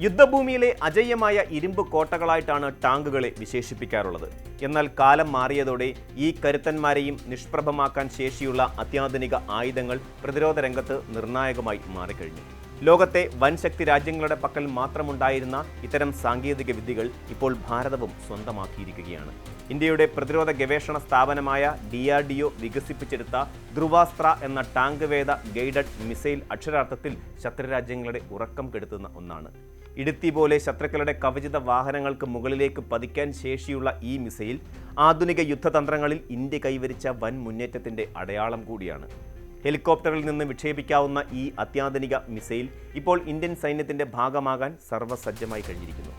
യുദ്ധഭൂമിയിലെ അജയ്യമായ ഇരുമ്പ് കോട്ടകളായിട്ടാണ് ടാങ്കുകളെ വിശേഷിപ്പിക്കാറുള്ളത്. എന്നാൽ കാലം മാറിയതോടെ ഈ കരുത്തന്മാരെയും നിഷ്പ്രഭമാക്കാൻ ശേഷിയുള്ള അത്യാധുനിക ആയുധങ്ങൾ പ്രതിരോധ രംഗത്ത് നിർണായകമായി മാറിക്കഴിഞ്ഞു. ലോകത്തെ വൻശക്തി രാജ്യങ്ങളുടെ പക്കൽ മാത്രമുണ്ടായിരുന്ന ഇത്തരം സാങ്കേതിക വിദ്യകൾ ഇപ്പോൾ ഭാരതവും സ്വന്തമാക്കിയിരിക്കുകയാണ്. ഇന്ത്യയുടെ പ്രതിരോധ ഗവേഷണ സ്ഥാപനമായ DRDO വികസിപ്പിച്ചെടുത്ത ധ്രുവാസ്ത്ര എന്ന ടാങ്ക് വേദ ഗൈഡഡ് മിസൈൽ അക്ഷരാർത്ഥത്തിൽ ശത്രുരാജ്യങ്ങളുടെ ഉറക്കം കെടുത്തുന്ന ഒന്നാണ്. ഇടുത്തി പോലെ ശത്രുക്കളുടെ കവചിത വാഹനങ്ങൾക്ക് മുകളിലേക്ക് പതിക്കാൻ ശേഷിയുള്ള ഈ മിസൈൽ ആധുനിക യുദ്ധതന്ത്രങ്ങളിൽ ഇന്ത്യ കൈവരിച്ച വൻ മുന്നേറ്റത്തിൻ്റെ അടയാളം കൂടിയാണ്. ഹെലികോപ്റ്ററിൽ നിന്ന് വിക്ഷേപിക്കാവുന്ന ഈ അത്യാധുനിക മിസൈൽ ഇപ്പോൾ ഇന്ത്യൻ സൈന്യത്തിൻ്റെ ഭാഗമാകാൻ സർവ്വസജ്ജമായി കഴിഞ്ഞിരിക്കുന്നു.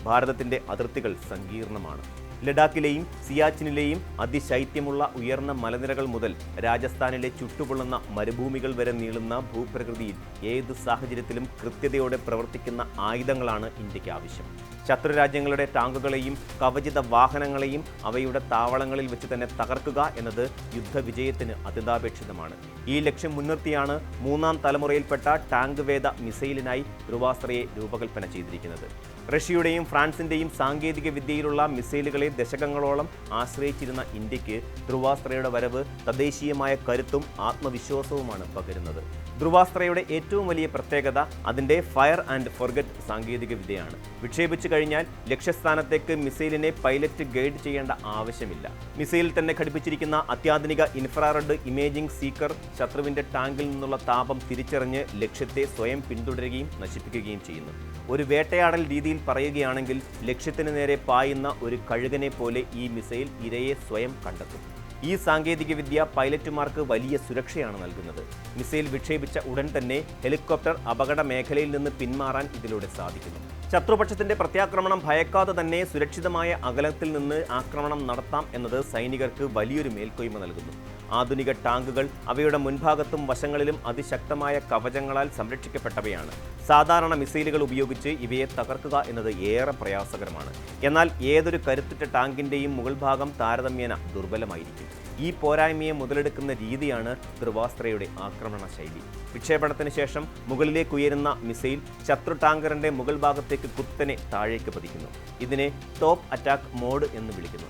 ഭാരതത്തിൻ്റെ അതിർത്തികൾ സങ്കീർണമാണ്. ലഡാക്കിലെയും സിയാച്ചിനിലെയും അതിശൈത്യമുള്ള ഉയർന്ന മലനിരകൾ മുതൽ രാജസ്ഥാനിലെ ചുട്ടുപൊള്ളുന്ന മരുഭൂമികൾ വരെ നീളുന്ന ഭൂപ്രകൃതിയിൽ ഏത് സാഹചര്യത്തിലും കൃത്യതയോടെ പ്രവർത്തിക്കുന്ന ആയുധങ്ങളാണ് ഇന്ത്യക്ക് ആവശ്യം. ശത്രുരാജ്യങ്ങളുടെ ടാങ്കുകളെയും കവചിത വാഹനങ്ങളെയും അവയുടെ താവളങ്ങളിൽ വെച്ച് തന്നെ തകർക്കുക എന്നത് യുദ്ധവിജയത്തിന് അത്യന്താപേക്ഷിതമാണ്. ഈ ലക്ഷ്യം മുൻനിർത്തിയാണ് മൂന്നാം തലമുറയിൽപ്പെട്ട ടാങ്ക് വേദ മിസൈലിനായി ധ്രുവാസ്ത്രയെ രൂപകൽപ്പന ചെയ്തിരിക്കുന്നത്. റഷ്യയുടെയും ഫ്രാൻസിൻ്റെയും സാങ്കേതിക വിദ്യയിലുള്ള മിസൈലുകളെ ദശകങ്ങളോളം ആശ്രയിച്ചിരുന്ന ഇന്ത്യക്ക് ധ്രുവാസ്ത്രയുടെ വരവ് തദ്ദേശീയമായ കരുത്തും ആത്മവിശ്വാസവുമാണ് പകരുന്നത്. ധ്രുവാസ്ത്രയുടെ ഏറ്റവും വലിയ പ്രത്യേകത അതിൻ്റെ ഫയർ ആൻഡ് ഫോർഗറ്റ് സാങ്കേതിക വിദ്യയാണ്. വിക്ഷേപിച്ചു കഴിഞ്ഞാൽ ലക്ഷ്യസ്ഥാനത്തേക്ക് മിസൈലിനെ പൈലറ്റ് ഗൈഡ് ചെയ്യേണ്ട ആവശ്യമില്ല. മിസൈലിൽ തന്നെ ഘടിപ്പിച്ചിരിക്കുന്ന അത്യാധുനിക ഇൻഫ്രാറെഡ് ഇമേജിംഗ് സീക്കർ ശത്രുവിൻ്റെ ടാങ്കിൽ നിന്നുള്ള താപം തിരിച്ചറിഞ്ഞ് ലക്ഷ്യത്തെ സ്വയം പിന്തുടരുകയും നശിപ്പിക്കുകയും ചെയ്യുന്നു. ഒരു വേട്ടയാടൽ രീതിയിൽ പറയുകയാണെങ്കിൽ ലക്ഷ്യത്തിന് നേരെ പായുന്ന ഒരു കഴുകനെ പോലെ ഈ മിസൈൽ ഇരയെ സ്വയം കണ്ടെത്തും. ഈ സാങ്കേതികവിദ്യ പൈലറ്റുമാർക്ക് വലിയ സുരക്ഷയാണ് നൽകുന്നത്. മിസൈൽ വിക്ഷേപിച്ച ഉടൻ തന്നെ ഹെലികോപ്റ്റർ അപകട മേഖലയിൽ നിന്ന് പിന്മാറാൻ ഇതിലൂടെ സാധിക്കുന്നു. ശത്രുപക്ഷത്തിന്റെ പ്രത്യാക്രമണം ഭയക്കാതെ തന്നെ സുരക്ഷിതമായ അകലത്തിൽ നിന്ന് ആക്രമണം നടത്താം എന്നത് സൈനികർക്ക് വലിയൊരു മേൽക്കോയ്മ നൽകുന്നു. ആധുനിക ടാങ്കുകൾ അവയുടെ മുൻഭാഗത്തും വശങ്ങളിലും അതിശക്തമായ കവചങ്ങളാൽ സംരക്ഷിക്കപ്പെട്ടവയാണ്. സാധാരണ മിസൈലുകൾ ഉപയോഗിച്ച് ഇവയെ തകർക്കുക എന്നത് ഏറെ പ്രയാസകരമാണ്. എന്നാൽ ഏതൊരു കരുത്തുറ്റ ടാങ്കിൻ്റെയും മുകൾ ഭാഗം താരതമ്യേന ദുർബലമായിരിക്കും. ഈ പോരായ്മയെ മുതലെടുക്കുന്ന രീതിയാണ് ധ്രുവാസ്ത്രയുടെ ആക്രമണ ശൈലി. വിക്ഷേപണത്തിന് ശേഷം മുകളിലേക്ക് ഉയരുന്ന മിസൈൽ ശത്രു ടാങ്കറിന്റെ മുകൾ ഭാഗത്തേക്ക് കുത്തനെ താഴേക്ക് പതിക്കുന്നു. ഇതിനെ ടോപ്പ് അറ്റാക്ക് മോഡ് എന്ന് വിളിക്കുന്നു.